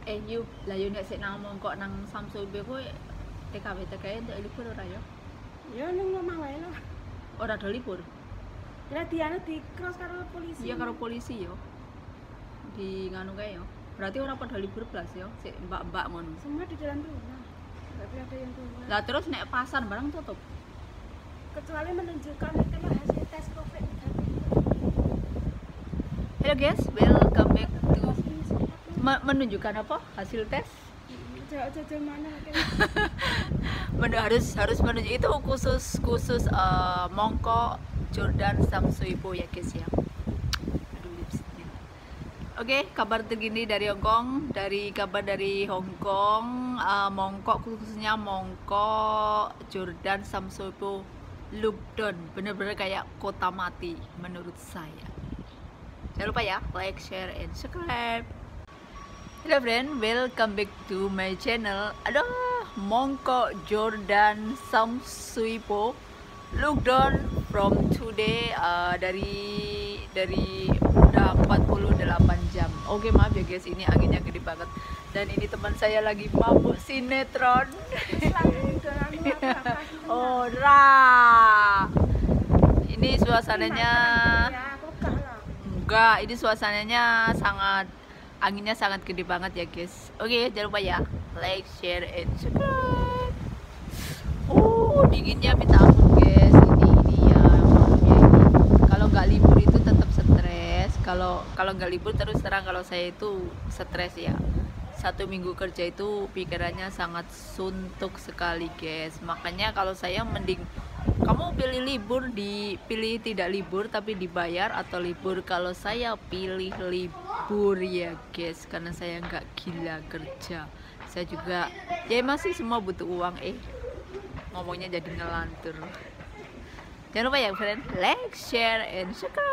Lah yo nek sik nang mongkok nang Samsul be kowe TKW TKE entuk libur ora yo? Ya ning omah wae lho. Ora ada libur. Lah dianu di cross karo polisi. Iya karo polisi yo. Di nganu kae yo. Berarti ora pada libur blas yo, sik mbak-mbak ngono. Semua di dalam rumah. Tapi ada yang keluar. Lah terus nek pasar barang tutup. Kecuali menunjukkan itulah hasil tes COVID negatif. Hello guys, welcome back to menunjukkan apa? Hasil tes? Jauh-jauh mana harus menunjuk itu khusus Mongkok, Jordan, Samsuipo ya guys ya. Aduh lipstiknya. Oke, kabar terkini dari Hongkong, dari Hongkong, Mongkok khususnya Mongkok, Jordan, Samsuipo, lockdown, bener-bener kayak kota mati menurut saya. Jangan lupa ya, like, share, and subscribe. Hello friend, welcome back to my channel. Aduh, Mongkok, Jordan, Samsuipo, lockdown from today dari udah 48 jam. Oke, maaf ya guys, ini anginnya gede banget. Dan ini teman saya lagi mabuk sinetron. Ora. Ini suasananya enggak, ini suasananya anginnya sangat gede banget ya guys. Oke, jangan lupa ya, like, share, and subscribe. Dinginnya minta ampun guys. Ini ya malamnya ini. Kalau nggak libur itu tetap stres. Kalau nggak libur terus terang kalau saya itu stres ya. 1 minggu kerja itu pikirannya sangat suntuk sekali guys. Makanya kalau saya mending kamu pilih tidak libur tapi dibayar atau libur. Kalau saya pilih libur ya guys, karena saya nggak gila kerja. Saya juga ya masih semua butuh uang. Ngomongnya jadi ngelantur. Jangan lupa ya friend, like, share, and subscribe.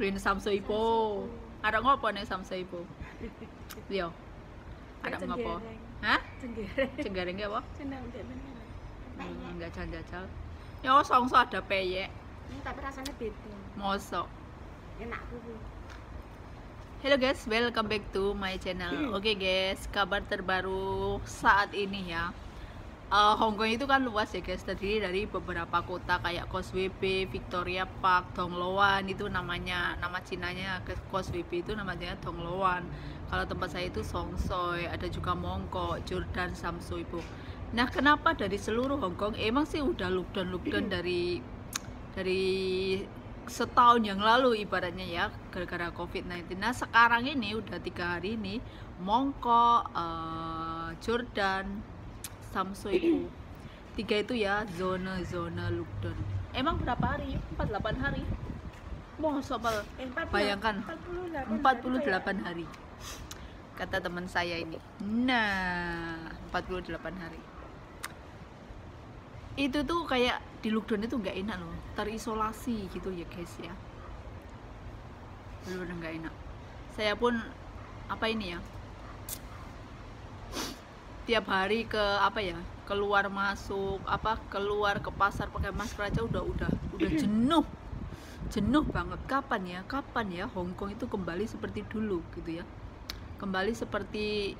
Green Samsuipo. Ada ngopo nih Samsuipo? Yo. Ada ngopo? Hah? Cenggereng ya apa? Enggak jajal. Ya songso ada peyek. Tapi rasanya beda. Mosok. Enak kuwi. Hello guys, welcome back to my channel. Oke guys, kabar terbaru saat ini ya. Hongkong itu kan luas ya guys, terdiri dari beberapa kota kayak Causeway Bay, Victoria Park, Thong Loan. Itu nama Cinanya Causeway Bay itu namanya Thong Loan. Kalau tempat saya itu Song Soi, ada juga Mongkok, Jordan, Samsuipo. Nah, kenapa dari seluruh Hongkong? Emang sih udah lockdown dari setahun yang lalu ibaratnya ya, gara-gara COVID-19. Nah, sekarang ini udah 3 hari ini Mongkok, Jordan, Samsuipo, 3 itu ya zona lockdown. Emang berapa hari? 48 hari. Bayangkan 48 hari. Kata teman saya ini. Nah, 48 hari. Itu tuh kayak di lockdown itu nggak enak loh. Terisolasi gitu ya guys ya. Bener-bener nggak enak. Saya pun tiap hari keluar masuk keluar ke pasar pakai masker aja udah jenuh banget. Kapan ya Hongkong itu kembali seperti dulu gitu ya, kembali seperti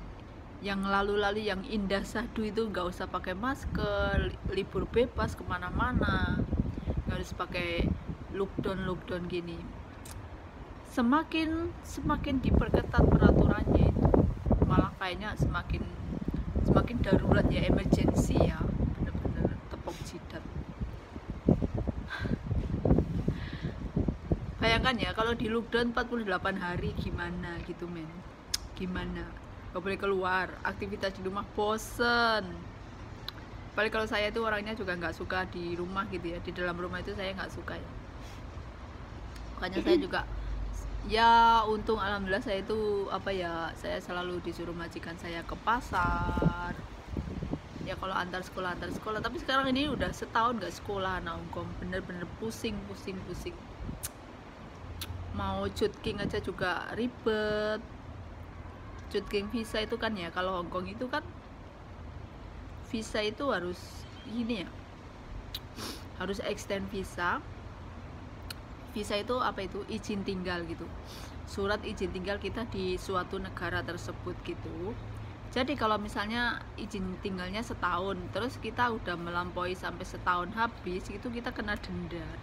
yang lalu-lalu yang indah sahdu itu, nggak usah pakai masker, libur bebas kemana-mana, nggak harus pakai lockdown gini. Semakin diperketat peraturannya itu malah kayak kayaknya semakin darurat ya, emergency ya, bener-bener tepuk jidat. Bayangkan ya kalau di lockdown 48 hari gimana gitu men, gimana, gak boleh keluar, aktivitas di rumah bosen. Paling kalau saya itu orangnya juga nggak suka di rumah gitu ya, di dalam rumah itu saya nggak suka ya. Makanya saya juga ya untung alhamdulillah saya itu apa ya, saya selalu disuruh majikan saya ke pasar ya kalau antar sekolah. Tapi sekarang ini udah setahun nggak sekolah anak Hongkong, bener-bener pusing. Mau cutking aja juga ribet. Cutking visa itu kan ya, kalau Hongkong itu kan visa itu harus ini ya, harus extend visa. Visa itu apa itu, izin tinggal gitu, surat izin tinggal kita di suatu negara tersebut gitu. Jadi kalau misalnya izin tinggalnya setahun, terus kita udah melampaui sampai setahun habis, itu kita kena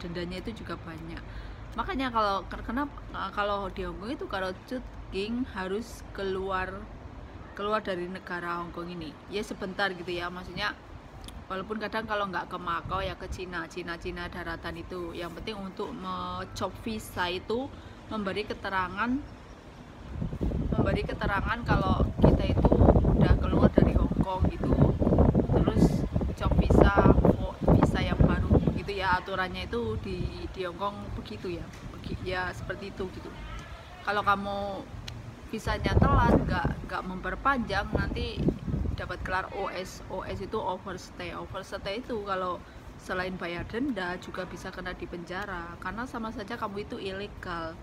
dendanya itu juga banyak. Makanya kalau di Hongkong itu kalau cutking harus keluar dari negara Hongkong ini ya sebentar gitu ya, maksudnya walaupun kadang kalau nggak ke Makau ya ke Cina daratan itu. Yang penting untuk mencop visa itu memberi keterangan kalau kita itu udah keluar dari Hongkong gitu, terus cop visa yang baru gitu ya, aturannya itu di Hongkong begitu ya, ya seperti itu gitu. Kalau kamu visanya telat, nggak memperpanjang, nanti dapat gelar OS itu overstay itu kalau selain bayar denda juga bisa kena di penjara, karena sama saja kamu itu ilegal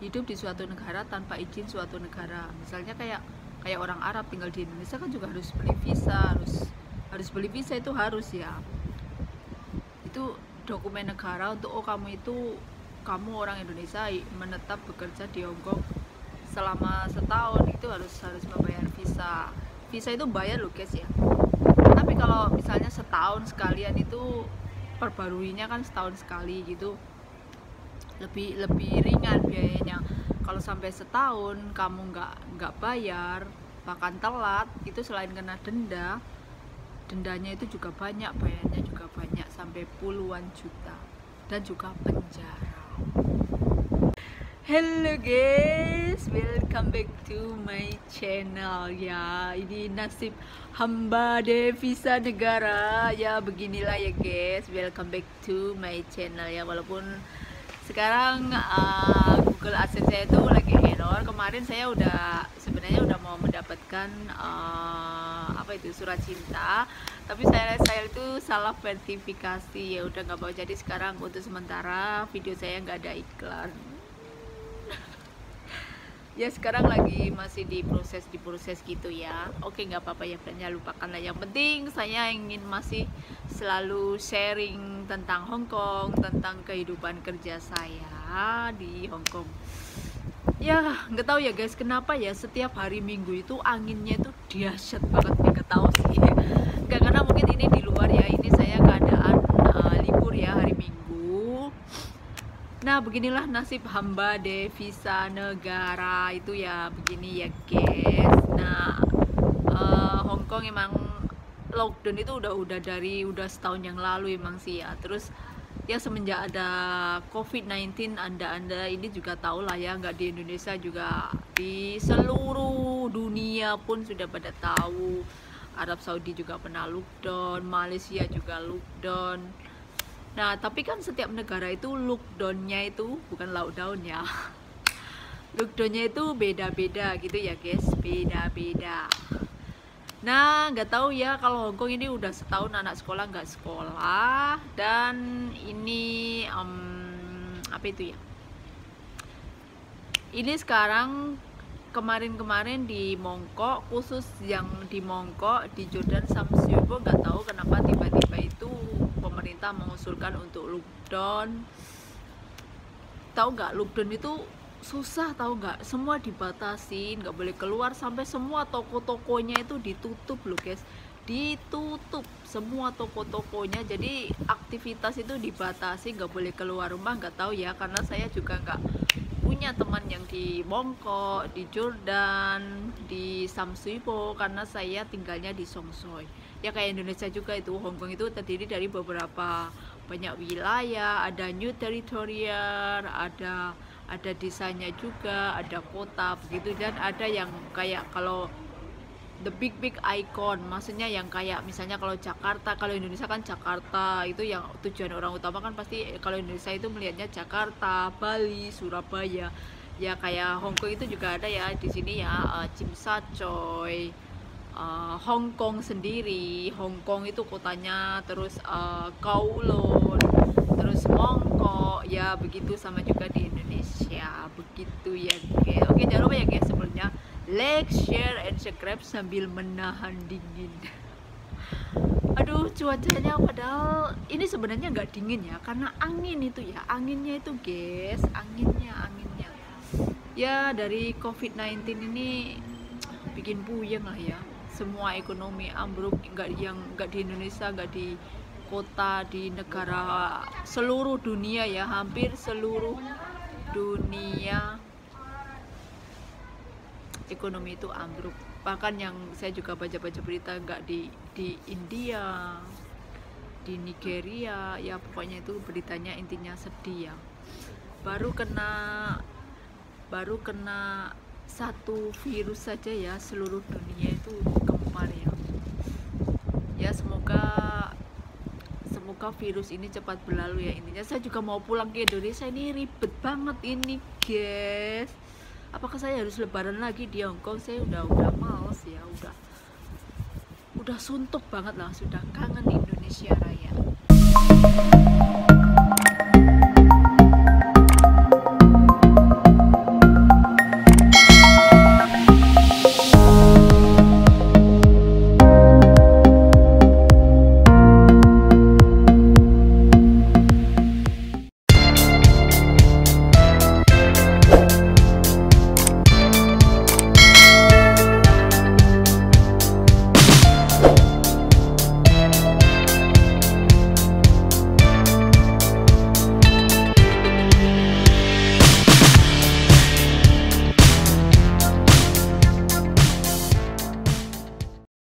hidup di suatu negara tanpa izin suatu negara. Misalnya kayak orang Arab tinggal di Indonesia kan juga harus beli visa, harus beli visa, itu harus ya, itu dokumen negara untuk kamu orang Indonesia menetap bekerja di Hongkong selama setahun, itu harus membayar visa itu bayar loh guys ya. Tapi kalau misalnya setahun sekalian itu perbaruinya kan setahun sekali gitu, lebih ringan biayanya. Kalau sampai setahun kamu nggak bayar, bahkan telat, itu selain kena dendanya itu juga banyak, bayarnya juga banyak, sampai puluhan juta dan juga penjara. Hello guys, welcome back to my channel ya. Ini nasib hamba devisa negara ya, beginilah ya guys. Welcome back to my channel ya. Walaupun sekarang Google AdSense saya itu lagi error. Kemarin saya sebenarnya udah mau mendapatkan surat cinta, tapi saya itu salah verifikasi ya, udah nggak mau. Jadi sekarang untuk sementara video saya nggak ada iklan. Ya sekarang masih diproses gitu ya. Oke, nggak apa-apa ya, jangan lupakan lah. Yang penting saya ingin masih selalu sharing tentang Hongkong, tentang kehidupan kerja saya di Hongkong. Ya nggak tahu ya guys, kenapa ya setiap hari Minggu itu anginnya itu dahsyat banget, nggak tahu sih. Nggak, karena mungkin ini di luar ya, ini saya keadaan libur ya hari Minggu. Nah beginilah nasib hamba devisa negara itu ya, begini ya guys. Nah Hongkong emang lockdown itu udah setahun yang lalu emang sih ya. Terus ya semenjak ada COVID-19, anda ini juga tahu lah ya, nggak di Indonesia juga, di seluruh dunia pun sudah pada tahu. Arab Saudi juga pernah lockdown, Malaysia juga lockdown. Nah, tapi kan setiap negara itu lockdownnya itu bukan lockdown ya. Lockdownnya itu beda-beda gitu ya guys, beda-beda. Nah, nggak tahu ya kalau Hongkong ini udah setahun anak sekolah nggak sekolah, dan ini apa itu ya? Ini sekarang kemarin di Mongkok, khusus yang di Mongkok, di Jordan Samsyubo, nggak tahu kenapa tiba-tiba itu pemerintah mengusulkan untuk lockdown. Tahu nggak, lockdown itu susah, tahu nggak, semua dibatasi, nggak boleh keluar, sampai semua toko-tokonya itu ditutup loh guys, ditutup semua toko-tokonya. Jadi aktivitas itu dibatasi, nggak boleh keluar rumah. Nggak tahu ya, karena saya juga nggak punya teman yang di Bangkok, di Jordan, di Samsuipo, karena saya tinggalnya di Songsoi. Ya kayak Indonesia juga itu, Hong Kong itu terdiri dari beberapa banyak wilayah, ada New Territorial, ada desanya juga, ada kota begitu, dan ada yang kayak kalau the big icon, maksudnya yang kayak misalnya kalau Jakarta, kalau Indonesia kan Jakarta itu yang tujuan orang utama kan pasti, kalau Indonesia itu melihatnya Jakarta, Bali, Surabaya. Ya kayak Hong Kong itu juga ada ya di sini ya, Tsim Sha Tsui, Hong Kong sendiri, Hong Kong itu kotanya, terus Kowloon, terus Mongkok, ya begitu, sama juga di Indonesia begitu ya guys. Oke, jangan lupa ya guys, sebelumnya like, share, and subscribe sambil menahan dingin. Aduh, cuacanya padahal ini sebenarnya nggak dingin ya, karena angin itu ya, anginnya itu guys, anginnya ya dari COVID-19 ini bikin puyeng lah ya. Semua ekonomi ambruk, nggak di Indonesia, nggak di kota, di negara, seluruh dunia ya, hampir seluruh dunia ekonomi itu ambruk. Bahkan yang saya juga baca-baca berita, nggak di India, di Nigeria, ya pokoknya itu beritanya intinya sedih ya. Baru kena satu virus saja ya, seluruh dunia itu gempar ya. Ya semoga virus ini cepat berlalu ya. Intinya saya juga mau pulang ke Indonesia, ini ribet banget ini guys. Apakah saya harus lebaran lagi di Hong Kong? Saya udah males ya, udah suntuk banget lah, sudah kangen Indonesia Raya.